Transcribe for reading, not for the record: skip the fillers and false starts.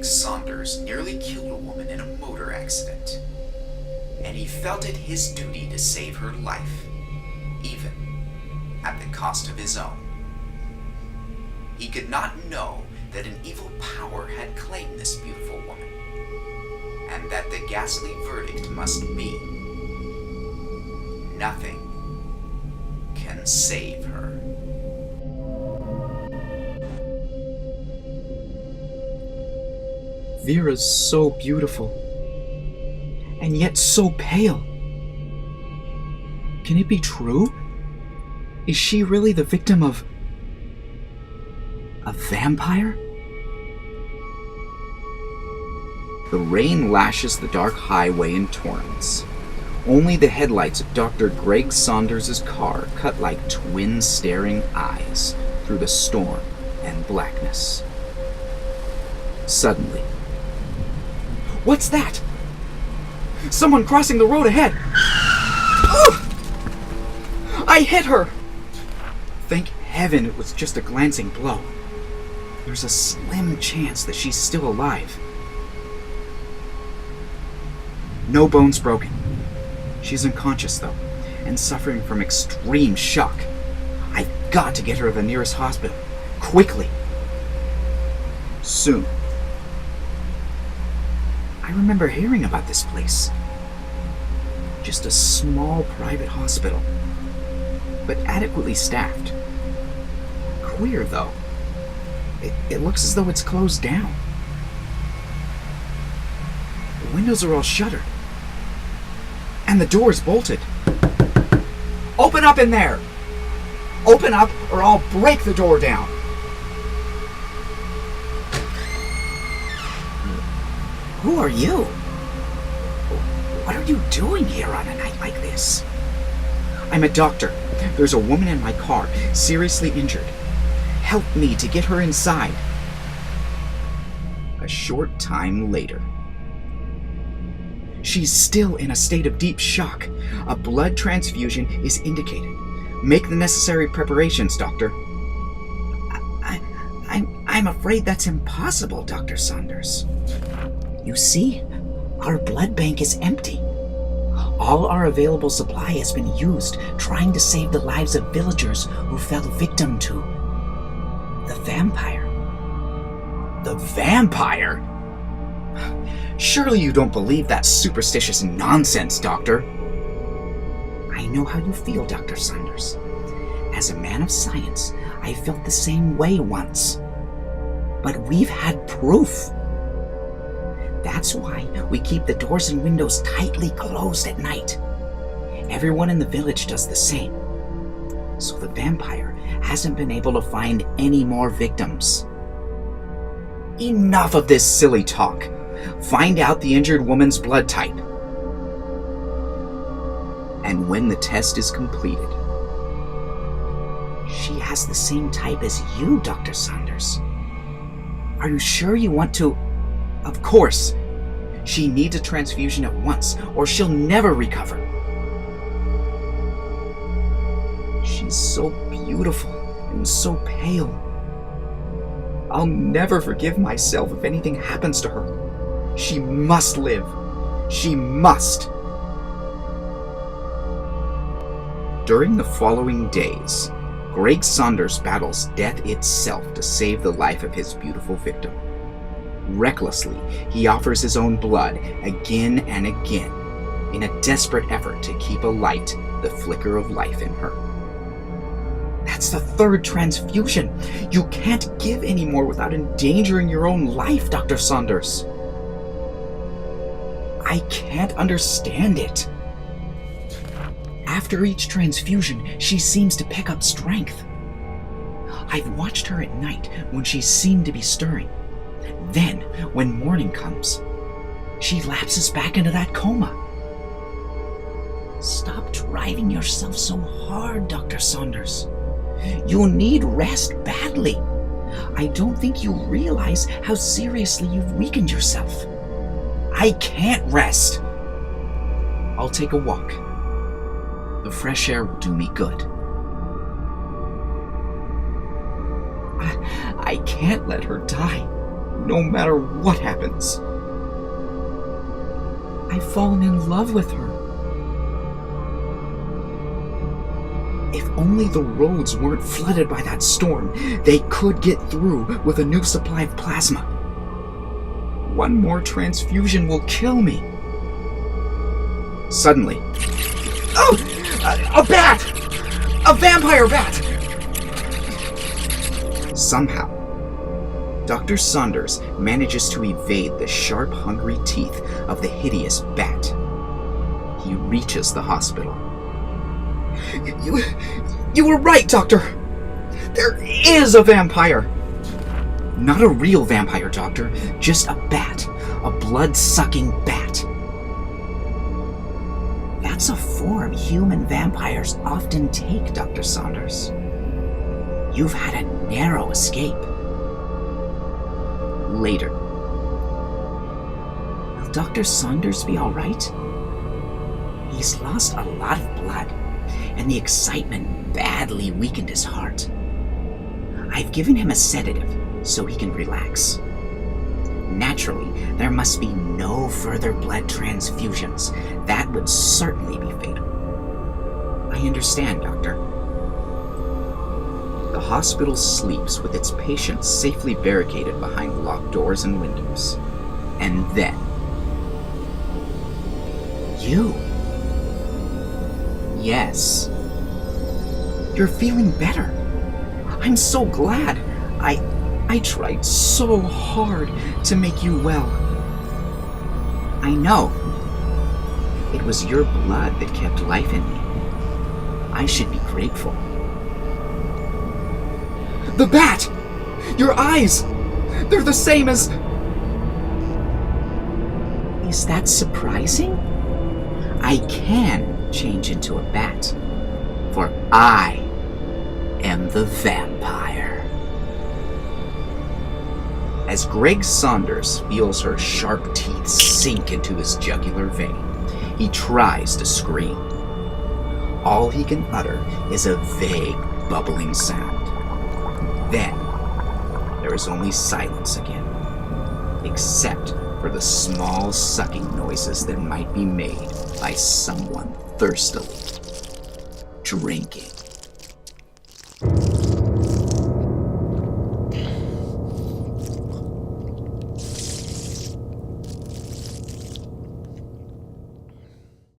Saunders nearly killed a woman in a motor accident, and he felt it his duty to save her life, even at the cost of his own. He could not know that an evil power had claimed this beautiful woman, and that the ghastly verdict must be: nothing can save her. Vera's so beautiful, and yet so pale. Can it be true? Is she really the victim of a vampire? The rain lashes the dark highway in torrents. Only the headlights of Dr. Greg Saunders' car cut like twin staring eyes through the storm and blackness. Suddenly, What's that? Someone crossing the road ahead! I hit her! Thank heaven it was just a glancing blow. There's a slim chance that she's still alive. No bones broken. She's unconscious, though, and suffering from extreme shock. I've got to get her to the nearest hospital. Quickly. soon, I remember hearing about this place. Just a small private hospital, but adequately staffed. Queer, though. It looks as though it's closed down. The windows are all shuttered. And the door's bolted. Open up in there! Open up or I'll break the door down! Who are you? What are you doing here on a night like this? I'm a doctor. There's a woman in my car, seriously injured. Help me to get her inside. a short time later. She's still in a state of deep shock. A blood transfusion is indicated. Make the necessary preparations, Doctor. I'm afraid that's impossible, Dr. Saunders. You see, our blood bank is empty. All our available supply has been used trying to save the lives of villagers who fell victim to the vampire. The vampire? Surely you don't believe that superstitious nonsense, Doctor. I know how you feel, Dr. Saunders. As a man of science, I felt the same way once. But we've had proof. That's why we keep the doors and windows tightly closed at night. Everyone in the village does the same. So the vampire hasn't been able to find any more victims. Enough of this silly talk. Find out the injured woman's blood type. And when the test is completed, she has the same type as you, Dr. Saunders. Are you sure you want to? Of course. She needs a transfusion at once, or she'll never recover. She's so beautiful and so pale. I'll never forgive myself if anything happens to her. She must live. She must. during the following days, Greg Saunders battles death itself to save the life of his beautiful victim. Recklessly, he offers his own blood again and again in a desperate effort to keep alight the flicker of life in her. That's the third transfusion. You can't give any more without endangering your own life, Dr. Saunders. I can't understand it. After each transfusion, she seems to pick up strength. I've watched her at night when she seemed to be stirring. Then, when morning comes, she lapses back into that coma. Stop driving yourself so hard, Dr. Saunders. You'll need rest badly. I don't think you realize how seriously you've weakened yourself. I can't rest. I'll take a walk. The fresh air will do me good. I can't let her die. no matter what happens. I've fallen in love with her. If only the roads weren't flooded by that storm, they could get through with a new supply of plasma. One more transfusion will kill me. Suddenly, oh! A bat! A vampire bat! Somehow, Dr. Saunders manages to evade the sharp, hungry teeth of the hideous bat. He reaches the hospital. You were right, Doctor! There is a vampire! Not a real vampire, Doctor, just a bat. A blood-sucking bat. That's a form human vampires often take, Dr. Saunders. You've had a narrow escape. Later. Will Dr. Saunders be all right? He's lost a lot of blood, and the excitement badly weakened his heart. I've given him a sedative so he can relax. Naturally, there must be no further blood transfusions. That would certainly be fatal. I understand, Doctor. The hospital sleeps with its patients safely barricaded behind locked doors and windows. And then... you. Yes. You're feeling better. I'm so glad. I tried so hard to make you well. I know. It was your blood that kept life in me. I should be grateful. The bat! Your eyes! They're the same as... Is that surprising? I can change into a bat, for I am the vampire. As Greg Saunders feels her sharp teeth sink into his jugular vein, he tries to scream. All he can utter is a vague, bubbling sound. Then, there is only silence again, except for the small sucking noises that might be made by someone thirstily drinking.